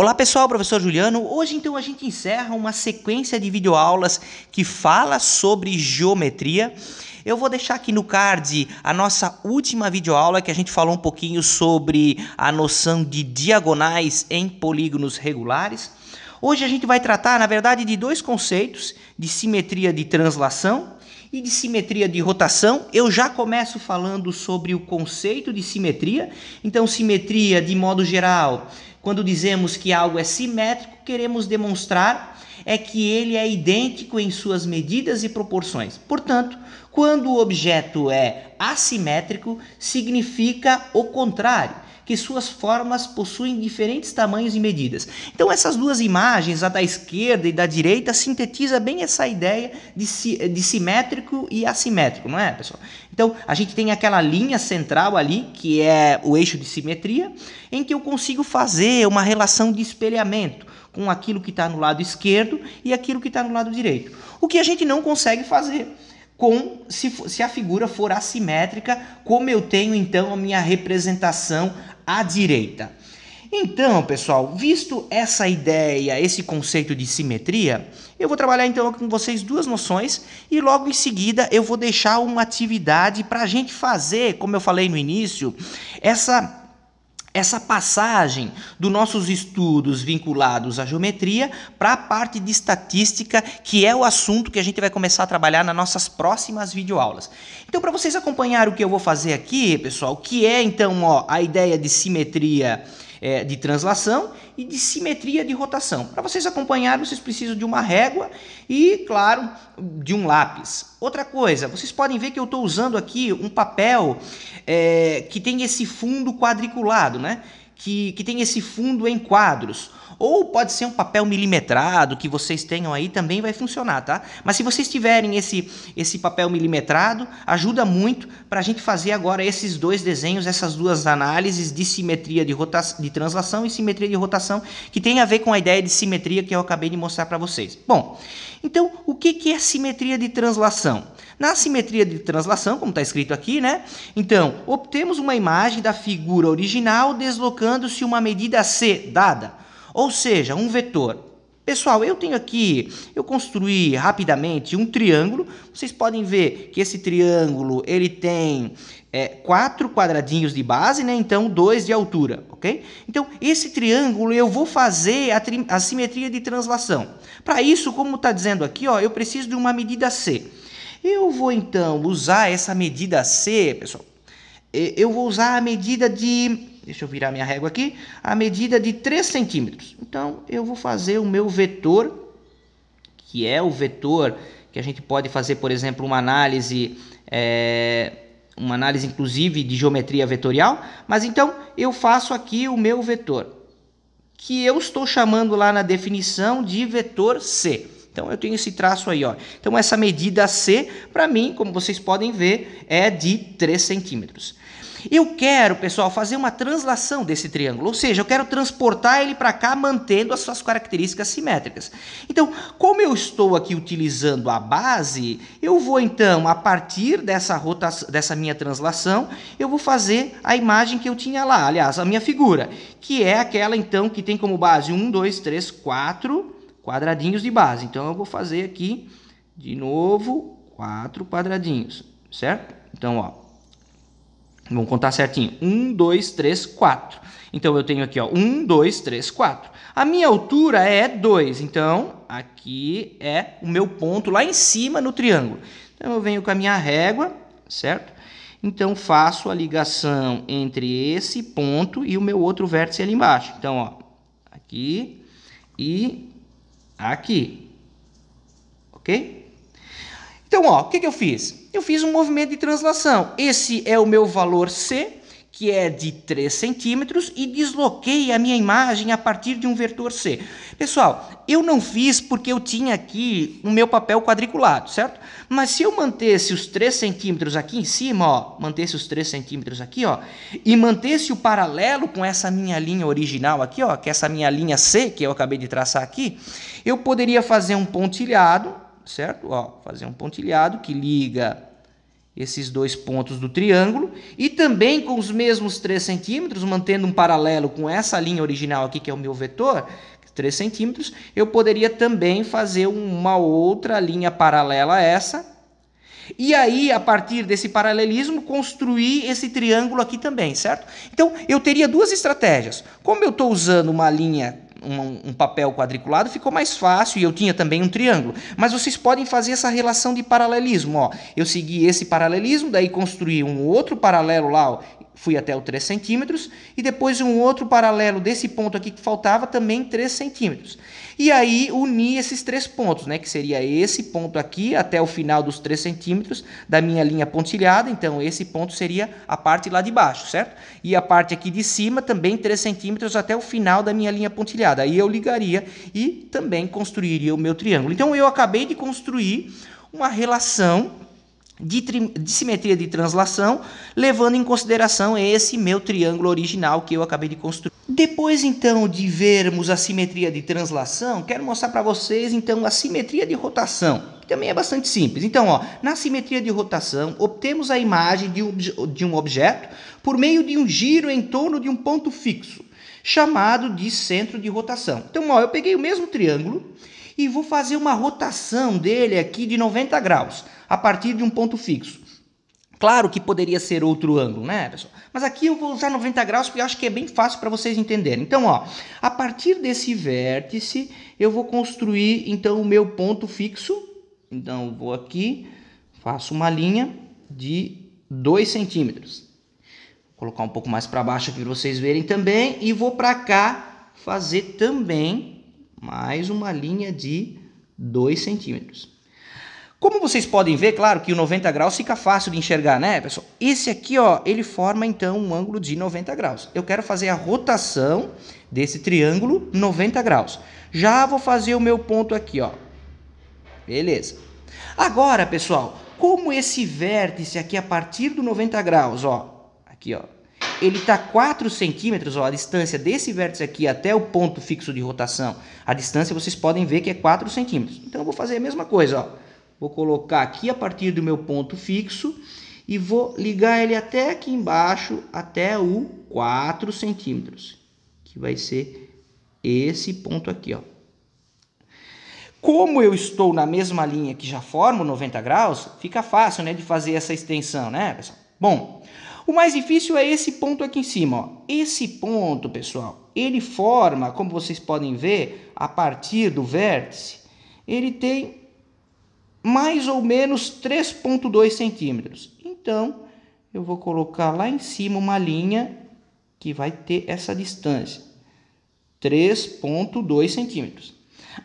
Olá pessoal, professor Juliano. Hoje então a gente encerra uma sequência de videoaulas que fala sobre geometria. Eu vou deixar aqui no card a nossa última videoaula que a gente falou um pouquinho sobre a noção de diagonais em polígonos regulares. Hoje a gente vai tratar, na verdade, de dois conceitos, de simetria de translação e de simetria de rotação. Eu já começo falando sobre o conceito de simetria. Então, simetria, de modo geral, quando dizemos que algo é simétrico, queremos demonstrar que ele é idêntico em suas medidas e proporções. Portanto, quando o objeto é assimétrico, significa o contrário, que suas formas possuem diferentes tamanhos e medidas. Então essas duas imagens, a da esquerda e da direita, sintetiza bem essa ideia de simétrico e assimétrico, não é, pessoal? Então a gente tem aquela linha central ali, que é o eixo de simetria, em que eu consigo fazer uma relação de espelhamento com aquilo que está no lado esquerdo e aquilo que está no lado direito. O que a gente não consegue fazer se a figura for assimétrica, como eu tenho então a minha representação à direita. Então, pessoal, visto essa ideia, esse conceito de simetria, eu vou trabalhar então com vocês duas noções e logo em seguida eu vou deixar uma atividade para a gente fazer, como eu falei no início, essa passagem dos nossos estudos vinculados à geometria para a parte de estatística, que é o assunto que a gente vai começar a trabalhar nas nossas próximas videoaulas. Então, para vocês acompanharem o que eu vou fazer aqui, pessoal, que é então a ideia de simetria de translação e de simetria de rotação. Para vocês acompanharem, vocês precisam de uma régua e, claro, de um lápis. Outra coisa, vocês podem ver que eu estou usando aqui um papel que tem esse fundo quadriculado, né? Que tem esse fundo em quadros. Ou pode ser um papel milimetrado que vocês tenham aí, também vai funcionar, tá? Mas se vocês tiverem esse papel milimetrado, ajuda muito para a gente fazer agora esses dois desenhos, essas duas análises de simetria de translação e simetria de rotação, que tem a ver com a ideia de simetria que eu acabei de mostrar para vocês. Bom, então o que é simetria de translação? Na simetria de translação, como está escrito aqui, né? Então, obtemos uma imagem da figura original deslocando-se uma medida C dada, ou seja, um vetor. Pessoal, eu construí rapidamente um triângulo. Vocês podem ver que esse triângulo ele tem 4 quadradinhos de base, né? Então 2 de altura, ok? Então esse triângulo eu vou fazer a simetria de translação. Para isso, como está dizendo aqui, eu preciso de uma medida C. Eu vou então usar essa medida C, pessoal. Eu vou usar a medida de... Deixa eu virar minha régua aqui. A medida de 3 centímetros. Então, eu vou fazer o meu vetor, que é o vetor que a gente pode fazer, por exemplo, uma análise inclusive de geometria vetorial. Mas então, eu faço aqui o meu vetor, que eu estou chamando lá na definição de vetor C. Então, eu tenho esse traço aí, ó. Então, essa medida C, para mim, como vocês podem ver, é de 3 centímetros. Eu quero, pessoal, fazer uma translação desse triângulo, ou seja, eu quero transportar ele para cá mantendo as suas características simétricas. Então, como eu estou aqui utilizando a base, eu vou então, a partir dessa minha translação, eu vou fazer a imagem que eu tinha lá, aliás, a minha figura, que é aquela então que tem como base 1, 2, 3, 4 quadradinhos de base. Então, eu vou fazer aqui, de novo, 4 quadradinhos, certo? Então, ó. Vamos contar certinho. 1, 2, 3, 4. Então, eu tenho aqui, ó, 1, 2, 3, 4. A minha altura é 2. Então, aqui é o meu ponto lá em cima no triângulo. Então, eu venho com a minha régua, certo? Então, faço a ligação entre esse ponto e o meu outro vértice ali embaixo. Então, ó, aqui e aqui. Ok? Então, ó, o que eu fiz? Eu fiz um movimento de translação. Esse é o meu valor C, que é de 3 centímetros, e desloquei a minha imagem a partir de um vetor C. Pessoal, eu não fiz porque eu tinha aqui o meu papel quadriculado, certo? Mas se eu mantesse os 3 centímetros aqui em cima, ó, mantesse os 3 centímetros aqui, ó, e mantesse o paralelo com essa minha linha original aqui, ó, que é essa minha linha C, que eu acabei de traçar aqui, eu poderia fazer um pontilhado, certo? Ó, fazer um pontilhado que liga esses dois pontos do triângulo, e também com os mesmos 3 centímetros, mantendo um paralelo com essa linha original aqui, que é o meu vetor, 3 centímetros, eu poderia também fazer uma outra linha paralela a essa, e aí, a partir desse paralelismo, construir esse triângulo aqui também, certo? Então, eu teria duas estratégias. Como eu estou usando uma linha, um papel quadriculado, ficou mais fácil, e eu tinha também um triângulo. Mas vocês podem fazer essa relação de paralelismo. Ó. Eu segui esse paralelismo, daí construí um outro paralelo lá, ó, fui até o 3 centímetros, e depois um outro paralelo desse ponto aqui que faltava, também 3 centímetros. E aí uni esses 3 pontos, né, que seria esse ponto aqui até o final dos 3 centímetros da minha linha pontilhada. Então esse ponto seria a parte lá de baixo, certo? E a parte aqui de cima também 3 centímetros até o final da minha linha pontilhada. Aí eu ligaria e também construiria o meu triângulo. Então eu acabei de construir uma relação de simetria de translação, levando em consideração esse meu triângulo original que eu acabei de construir. Depois, então, de vermos a simetria de translação, quero mostrar para vocês, então, a simetria de rotação, que também é bastante simples. Então, ó, na simetria de rotação, obtemos a imagem de um objeto por meio de um giro em torno de um ponto fixo, chamado de centro de rotação. Então, ó, eu peguei o mesmo triângulo e vou fazer uma rotação dele aqui de 90 graus, a partir de um ponto fixo. Claro que poderia ser outro ângulo, né, pessoal? Mas aqui eu vou usar 90 graus porque eu acho que é bem fácil para vocês entenderem. Então, ó, a partir desse vértice, eu vou construir, então, o meu ponto fixo. Então, eu vou aqui, faço uma linha de 2 centímetros. Vou colocar um pouco mais para baixo aqui para vocês verem também. E vou para cá fazer também mais uma linha de 2 centímetros. Como vocês podem ver, claro que o 90 graus fica fácil de enxergar, né, pessoal? Esse aqui, ó, ele forma, então, um ângulo de 90 graus. Eu quero fazer a rotação desse triângulo 90 graus. Já vou fazer o meu ponto aqui, ó. Beleza. Agora, pessoal, como esse vértice aqui, a partir do 90 graus, ó, aqui, ó, ele está 4 centímetros, ó, a distância desse vértice aqui até o ponto fixo de rotação, a distância vocês podem ver que é 4 centímetros. Então, eu vou fazer a mesma coisa, ó. Vou colocar aqui a partir do meu ponto fixo e vou ligar ele até aqui embaixo, até o 4 centímetros, que vai ser esse ponto aqui, ó. Como eu estou na mesma linha que já forma 90 graus, fica fácil, né, de fazer essa extensão, né, pessoal? Bom, o mais difícil é esse ponto aqui em cima, ó. Esse ponto, pessoal, ele forma, como vocês podem ver, a partir do vértice, ele tem mais ou menos 3,2 centímetros. Então, eu vou colocar lá em cima uma linha que vai ter essa distância, 3,2 centímetros.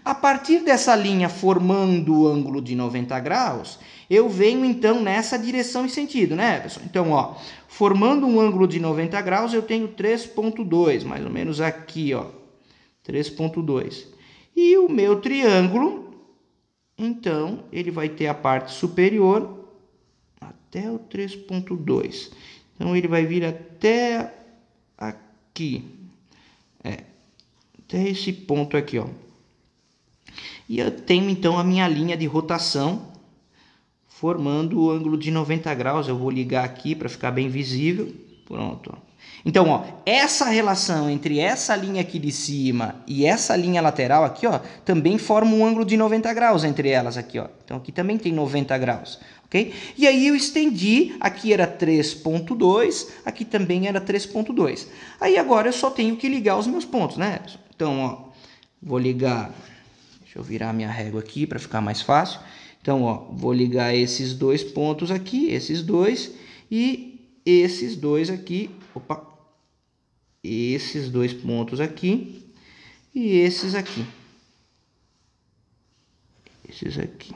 A partir dessa linha formando o ângulo de 90 graus, eu venho então nessa direção e sentido, né, pessoal? Então, ó, formando um ângulo de 90 graus, eu tenho 3,2, mais ou menos aqui, ó, 3,2. E o meu triângulo, então, ele vai ter a parte superior até o 3,2. Então, ele vai vir até aqui. Até esse ponto aqui, ó. E eu tenho, então, a minha linha de rotação formando o ângulo de 90 graus. Eu vou ligar aqui para ficar bem visível. Pronto, ó. Então, ó, essa relação entre essa linha aqui de cima e essa linha lateral aqui, ó, também forma um ângulo de 90 graus entre elas aqui, ó. Então, aqui também tem 90 graus, ok? E aí eu estendi, aqui era 3,2, aqui também era 3,2. Aí agora eu só tenho que ligar os meus pontos, né? Então, ó, vou ligar, deixa eu virar minha régua aqui para ficar mais fácil. Então, ó, vou ligar esses dois pontos aqui, esses dois, e esses dois aqui, opa, esses dois pontos aqui e esses aqui. Esses aqui.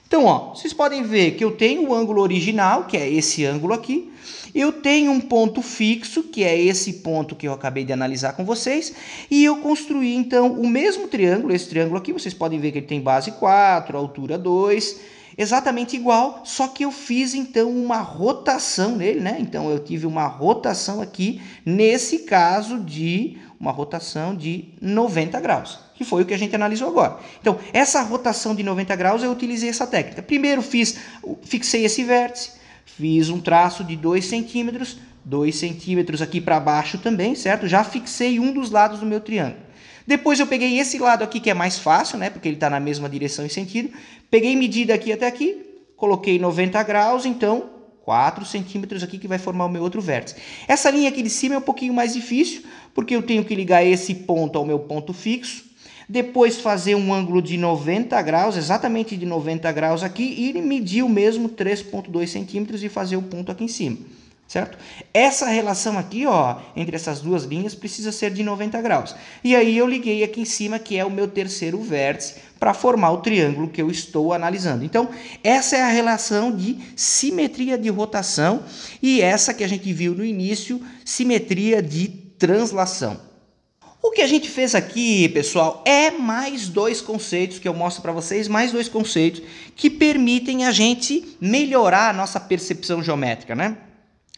Então, ó, vocês podem ver que eu tenho o ângulo original, que é esse ângulo aqui. Eu tenho um ponto fixo, que é esse ponto que eu acabei de analisar com vocês. E eu construí, então, o mesmo triângulo, esse triângulo aqui. Vocês podem ver que ele tem base 4, altura 2... exatamente igual, só que eu fiz então uma rotação nele, né? Então eu tive uma rotação aqui, nesse caso de uma rotação de 90 graus, que foi o que a gente analisou agora. Então, essa rotação de 90 graus eu utilizei essa técnica. Primeiro fixei esse vértice, fiz um traço de 2 centímetros, 2 centímetros aqui para baixo também, certo? Já fixei um dos lados do meu triângulo. Depois eu peguei esse lado aqui, que é mais fácil, né? Porque ele está na mesma direção e sentido. Peguei medida aqui até aqui, coloquei 90 graus, então 4 centímetros aqui que vai formar o meu outro vértice. Essa linha aqui de cima é um pouquinho mais difícil, porque eu tenho que ligar esse ponto ao meu ponto fixo, depois fazer um ângulo de 90 graus, exatamente de 90 graus aqui, e medir o mesmo 3,2 centímetros e fazer o ponto aqui em cima, certo? Essa relação aqui, ó, entre essas duas linhas precisa ser de 90 graus. E aí eu liguei aqui em cima, que é o meu terceiro vértice, para formar o triângulo que eu estou analisando. Então, essa é a relação de simetria de rotação e essa que a gente viu no início, simetria de translação. O que a gente fez aqui, pessoal, é mais dois conceitos que eu mostro para vocês, mais dois conceitos que permitem a gente melhorar a nossa percepção geométrica, né?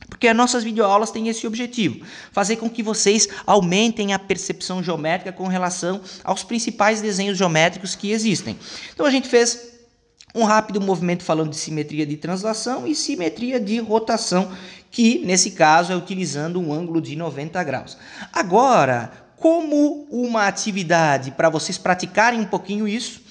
Porque as nossas videoaulas têm esse objetivo, fazer com que vocês aumentem a percepção geométrica com relação aos principais desenhos geométricos que existem. Então a gente fez um rápido movimento falando de simetria de translação e simetria de rotação, que nesse caso é utilizando um ângulo de 90 graus. Agora, como uma atividade para vocês praticarem um pouquinho isso,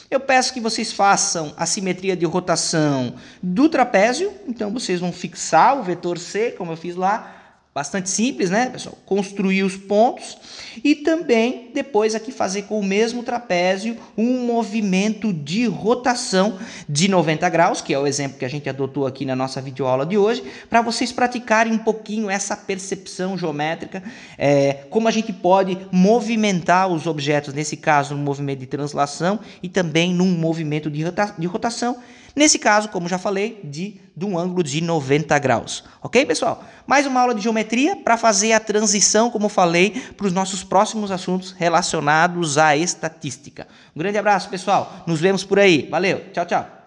eu peço que vocês façam a simetria de rotação do trapézio. Então, vocês vão fixar o vetor C, como eu fiz lá. Bastante simples, né, pessoal? Construir os pontos. E também, depois aqui, fazer com o mesmo trapézio um movimento de rotação de 90 graus, que é o exemplo que a gente adotou aqui na nossa videoaula de hoje, para vocês praticarem um pouquinho essa percepção geométrica, como a gente pode movimentar os objetos, nesse caso, no movimento de translação e também num movimento de rotação. Nesse caso, como já falei, de um ângulo de 90 graus. Ok, pessoal? Mais uma aula de geometria para fazer a transição, como falei, para os nossos próximos assuntos relacionados à estatística. Um grande abraço, pessoal. Nos vemos por aí. Valeu. Tchau, tchau.